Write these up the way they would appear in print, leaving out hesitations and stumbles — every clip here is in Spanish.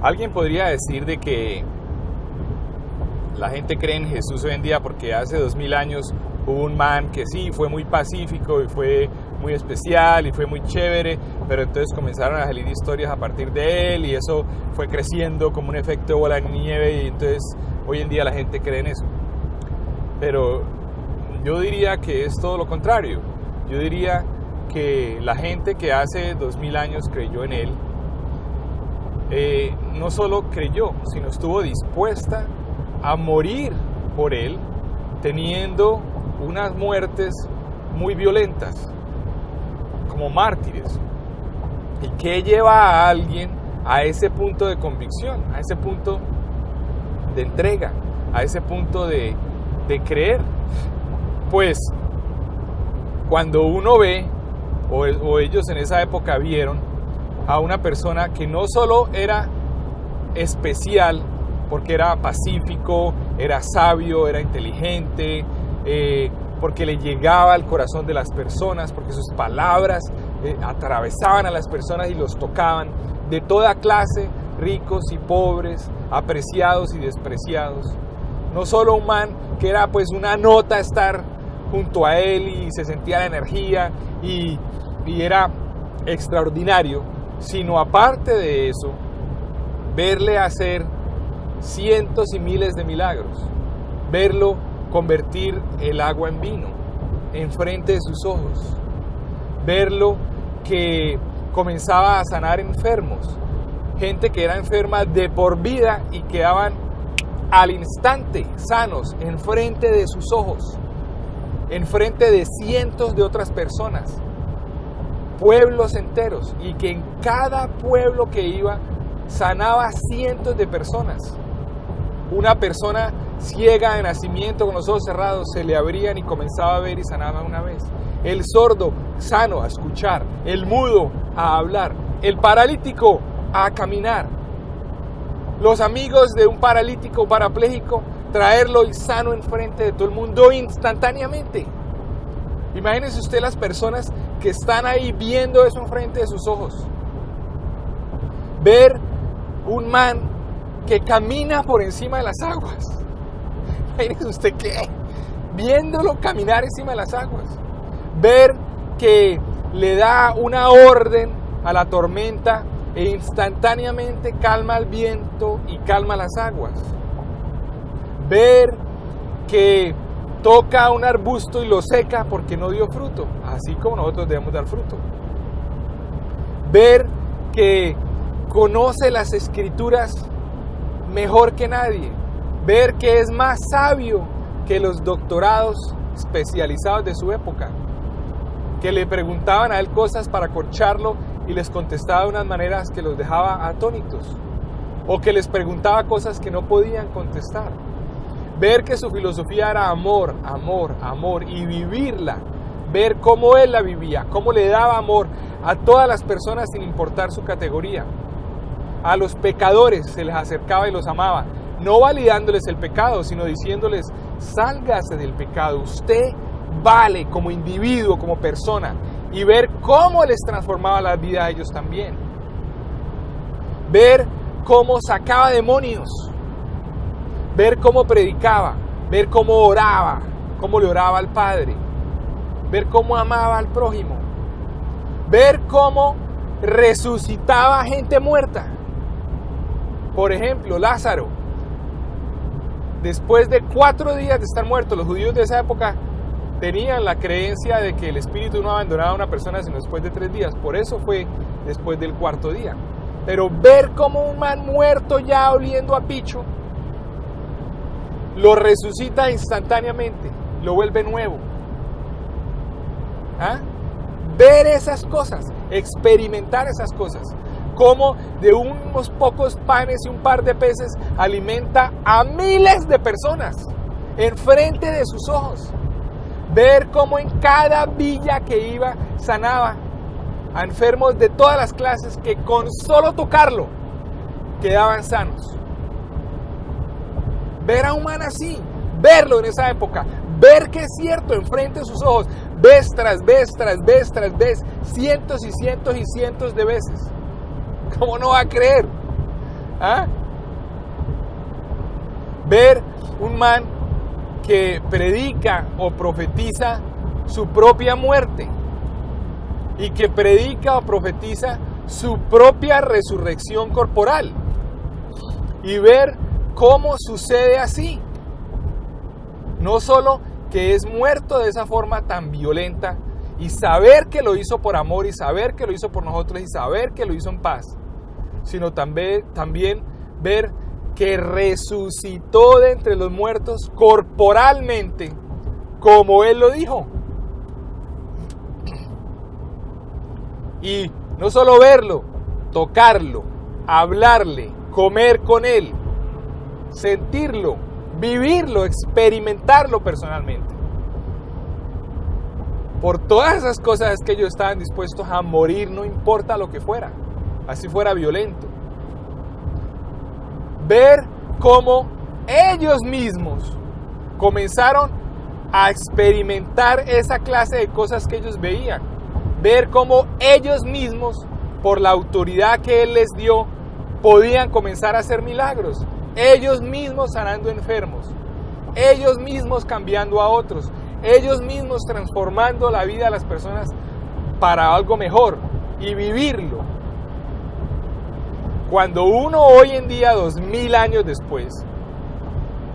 Alguien podría decir de que la gente cree en Jesús hoy en día porque hace 2000 años hubo un man que sí, fue muy pacífico y fue muy especial y fue muy chévere, pero entonces comenzaron a salir historias a partir de él y eso fue creciendo como un efecto de bola de nieve y entonces hoy en día la gente cree en eso. Pero yo diría que es todo lo contrario. Yo diría que la gente que hace 2000 años creyó en él, no solo creyó, sino estuvo dispuesta a morir por él, teniendo unas muertes muy violentas, como mártires. ¿Y qué lleva a alguien a ese punto de convicción, a ese punto de entrega, a ese punto de creer? Pues cuando uno ve, o ellos en esa época vieron, a una persona que no solo era especial, porque era pacífico, era sabio, era inteligente, porque le llegaba al corazón de las personas, porque sus palabras atravesaban a las personas y los tocaban, de toda clase, ricos y pobres, apreciados y despreciados. No solo un man que era pues una nota estar junto a él y se sentía la energía y era extraordinario, sino aparte de eso, verle hacer cientos y miles de milagros, verlo convertir el agua en vino enfrente de sus ojos, verlo que comenzaba a sanar enfermos, gente que era enferma de por vida y quedaban al instante sanos enfrente de sus ojos, enfrente de cientos de otras personas, pueblos enteros, y que en cada pueblo que iba sanaba cientos de personas. Una persona ciega de nacimiento con los ojos cerrados se le abrían y comenzaba a ver y sanaba una vez. El sordo sano a escuchar, el mudo a hablar, el paralítico a caminar. Los amigos de un paralítico parapléjico, traerlo y sano enfrente de todo el mundo instantáneamente. Imagínense usted las personas que están ahí viendo eso enfrente de sus ojos. Ver un man que camina por encima de las aguas. Imagínese usted qué, viéndolo caminar encima de las aguas. Ver que le da una orden a la tormenta e instantáneamente calma el viento y calma las aguas. Ver que toca un arbusto y lo seca porque no dio fruto, así como nosotros debemos dar fruto. Ver que conoce las escrituras mejor que nadie, ver que es más sabio que los doctorados especializados de su época, que le preguntaban a él cosas para corcharlo y les contestaba de unas maneras que los dejaba atónitos, o que les preguntaba cosas que no podían contestar. Ver que su filosofía era amor, amor, amor, y vivirla, ver cómo él la vivía, cómo le daba amor a todas las personas sin importar su categoría. A los pecadores se les acercaba y los amaba, no validándoles el pecado, sino diciéndoles: sálgase del pecado, usted vale como individuo, como persona, y ver cómo les transformaba la vida a ellos también. Ver cómo sacaba demonios, ver cómo predicaba, ver cómo oraba, cómo le oraba al Padre, ver cómo amaba al prójimo, ver cómo resucitaba gente muerta. Por ejemplo, Lázaro, después de 4 días de estar muerto, los judíos de esa época tenían la creencia de que el espíritu no abandonaba a una persona sino después de 3 días, por eso fue después del 4.º día. Pero ver cómo un man muerto ya oliendo a picho, lo resucita instantáneamente, lo vuelve nuevo. ¿Ah? Ver esas cosas, experimentar esas cosas, como de unos pocos panes y un par de peces alimenta a miles de personas enfrente de sus ojos. Ver cómo en cada villa que iba sanaba a enfermos de todas las clases que con solo tocarlo quedaban sanos. Ver a un man así, verlo en esa época, ver que es cierto enfrente de sus ojos, vez tras vez, tras vez, tras vez, cientos y cientos y cientos de veces. ¿Cómo no va a creer? ¿Ah? Ver un man que predica o profetiza su propia muerte y que predica o profetiza su propia resurrección corporal y ver cómo sucede así. No solo que es muerto de esa forma tan violenta y saber que lo hizo por amor y saber que lo hizo por nosotros y saber que lo hizo en paz, sino también ver que resucitó de entre los muertos corporalmente, como Él lo dijo. Y no solo verlo, tocarlo, hablarle, comer con Él, sentirlo, vivirlo, experimentarlo personalmente. Por todas esas cosas es que ellos estaban dispuestos a morir, no importa lo que fuera, así fuera violento. Ver cómo ellos mismos comenzaron a experimentar esa clase de cosas que ellos veían. Ver cómo ellos mismos, por la autoridad que Él les dio, podían comenzar a hacer milagros. Ellos mismos sanando enfermos. Ellos mismos cambiando a otros. Ellos mismos transformando la vida de las personas para algo mejor y vivirlo. Cuando uno hoy en día, 2000 años después,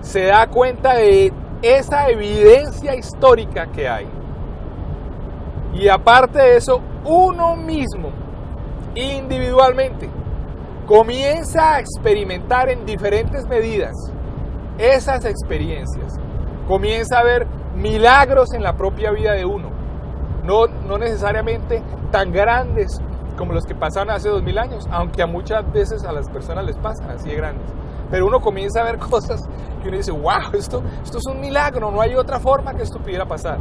se da cuenta de esa evidencia histórica que hay, y aparte de eso, uno mismo, individualmente, comienza a experimentar en diferentes medidas esas experiencias, comienza a ver milagros en la propia vida de uno, no necesariamente tan grandes como los que pasaron hace 2000 años, aunque a muchas veces a las personas les pasan así de grandes, pero uno comienza a ver cosas que uno dice, wow, esto es un milagro, no hay otra forma que esto pudiera pasar.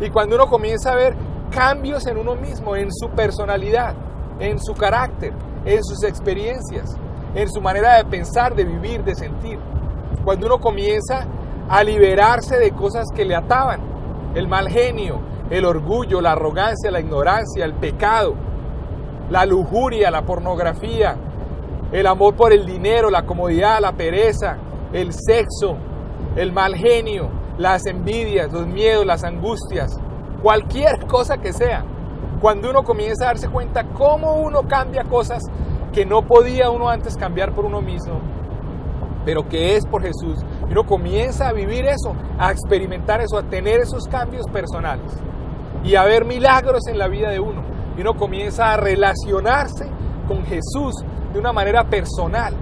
Y cuando uno comienza a ver cambios en uno mismo, en su personalidad, en su carácter, en sus experiencias, en su manera de pensar, de vivir, de sentir, cuando uno comienza a liberarse de cosas que le ataban, el mal genio, el orgullo, la arrogancia, la ignorancia, el pecado, la lujuria, la pornografía, el amor por el dinero, la comodidad, la pereza, el sexo, el mal genio, las envidias, los miedos, las angustias, cualquier cosa que sea. Cuando uno comienza a darse cuenta cómo uno cambia cosas que no podía uno antes cambiar por uno mismo, pero que es por Jesús, y uno comienza a vivir eso, a experimentar eso, a tener esos cambios personales y a ver milagros en la vida de uno, y uno comienza a relacionarse con Jesús de una manera personal.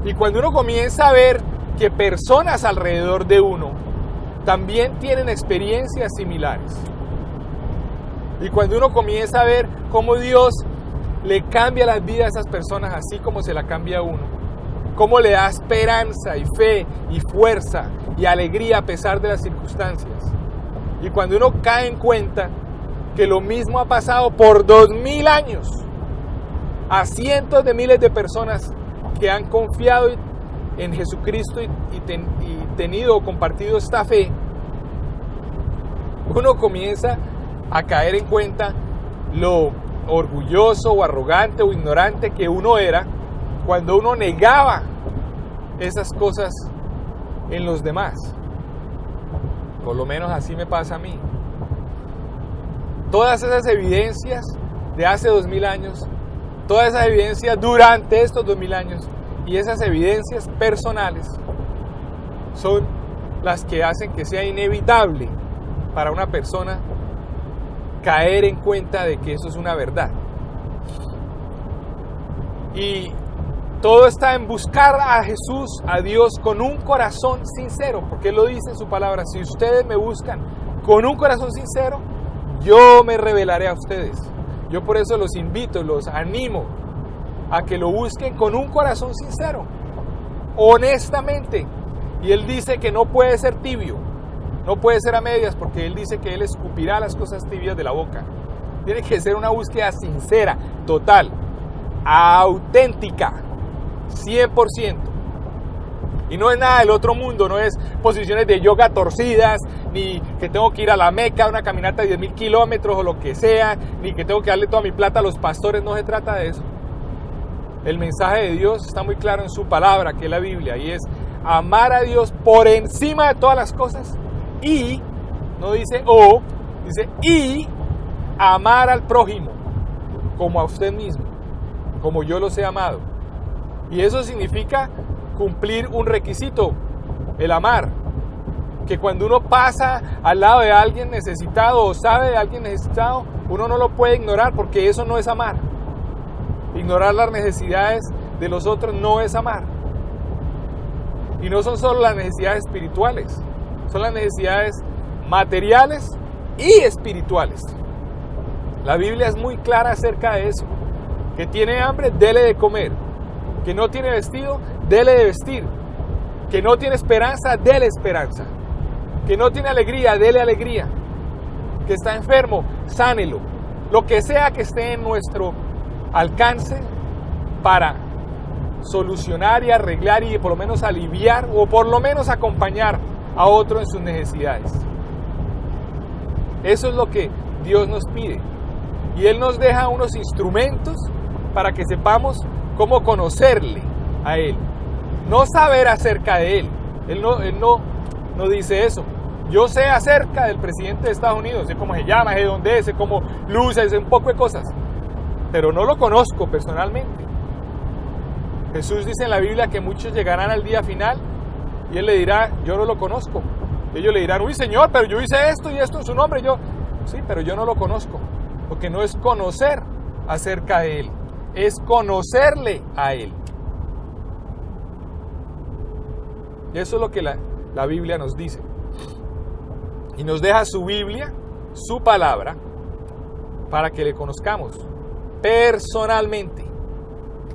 Y cuando uno comienza a ver que personas alrededor de uno también tienen experiencias similares, y cuando uno comienza a ver cómo Dios le cambia las vidas a esas personas así como se la cambia a uno, cómo le da esperanza y fe y fuerza y alegría a pesar de las circunstancias, y cuando uno cae en cuenta que lo mismo ha pasado por 2000 años a cientos de miles de personas que han confiado en Jesucristo y tenido o compartido esta fe, uno comienza a caer en cuenta lo orgulloso o arrogante o ignorante que uno era cuando uno negaba esas cosas en los demás. Por lo menos así me pasa a mí. Todas esas evidencias de hace 2000 años, todas esas evidencias durante estos 2000 años y esas evidencias personales son las que hacen que sea inevitable para una persona caer en cuenta de que eso es una verdad. Y todo está en buscar a Jesús, a Dios, con un corazón sincero, porque Él lo dice en su palabra: si ustedes me buscan con un corazón sincero, yo me revelaré a ustedes. Yo por eso los invito, los animo a que lo busquen con un corazón sincero, honestamente. Y Él dice que no puede ser tibio, no puede ser a medias, porque Él dice que Él escupirá las cosas tibias de la boca. Tiene que ser una búsqueda sincera, total, auténtica, 100%. Y no es nada del otro mundo, no es posiciones de yoga torcidas, ni que tengo que ir a la Meca, una caminata de 10.000 kilómetros o lo que sea, ni que tengo que darle toda mi plata a los pastores. No se trata de eso. el mensaje de Dios está muy claro en su palabra, que es la Biblia, y es amar a Dios por encima de todas las cosas y, no dice o, dice y amar al prójimo como a usted mismo, como yo los he amado. Y eso significa cumplir un requisito, el amar. Que cuando uno pasa al lado de alguien necesitado o sabe de alguien necesitado, uno no lo puede ignorar, porque eso no es amar. Ignorar las necesidades de los otros no es amar. Y no son solo las necesidades espirituales, son las necesidades materiales y espirituales. La Biblia es muy clara acerca de eso. Que tiene hambre, dele de comer. Que no tiene vestido, dele de vestir. Que no tiene esperanza, dele esperanza. Que no tiene alegría, dele alegría. Que está enfermo, sánelo. Lo que sea que esté en nuestro alcance para solucionar y arreglar y por lo menos aliviar o por lo menos acompañar a otro en sus necesidades. Eso es lo que Dios nos pide. Y Él nos deja unos instrumentos para que sepamos cómo conocerle a Él. No saber acerca de Él. Él no dice eso. Yo sé acerca del presidente de Estados Unidos, sé cómo se llama, sé dónde es, sé cómo luce, sé un poco de cosas. Pero no lo conozco personalmente. Jesús dice en la Biblia que muchos llegarán al día final y Él le dirá, yo no lo conozco. Y ellos le dirán, uy Señor, pero yo hice esto y esto en su nombre. Sí, pero yo no lo conozco. Porque no es conocer acerca de Él, es conocerle a Él. Y eso es lo que la Biblia nos dice. Y nos deja su Biblia, su palabra, para que le conozcamos personalmente,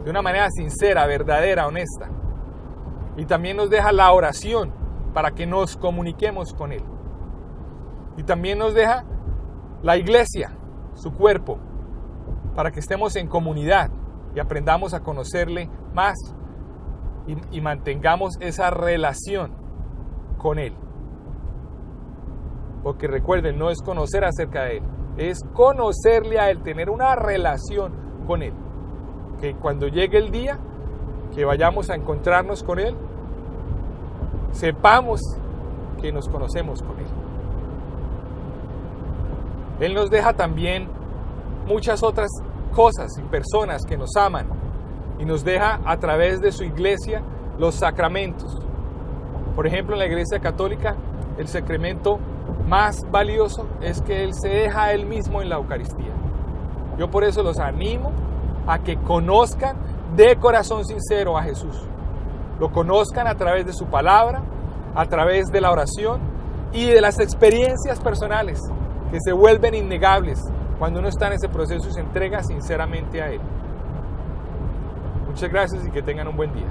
de una manera sincera, verdadera, honesta. Y también nos deja la oración para que nos comuniquemos con Él. Y también nos deja la iglesia, su cuerpo, para que estemos en comunidad y aprendamos a conocerle más y mantengamos esa relación con Él. Porque recuerden, no es conocer acerca de Él, es conocerle a Él, tener una relación con Él. Que cuando llegue el día que vayamos a encontrarnos con Él, sepamos que nos conocemos con Él. Él nos deja también muchas otras cosas y personas que nos aman y nos deja a través de su iglesia los sacramentos. Por ejemplo, en la Iglesia Católica, el sacramento más valioso es que Él se deja a Él mismo en la Eucaristía. Yo por eso los animo a que conozcan de corazón sincero a Jesús. Lo conozcan a través de su palabra, a través de la oración y de las experiencias personales que se vuelven innegables cuando uno está en ese proceso y se entrega sinceramente a Él. Muchas gracias y que tengan un buen día.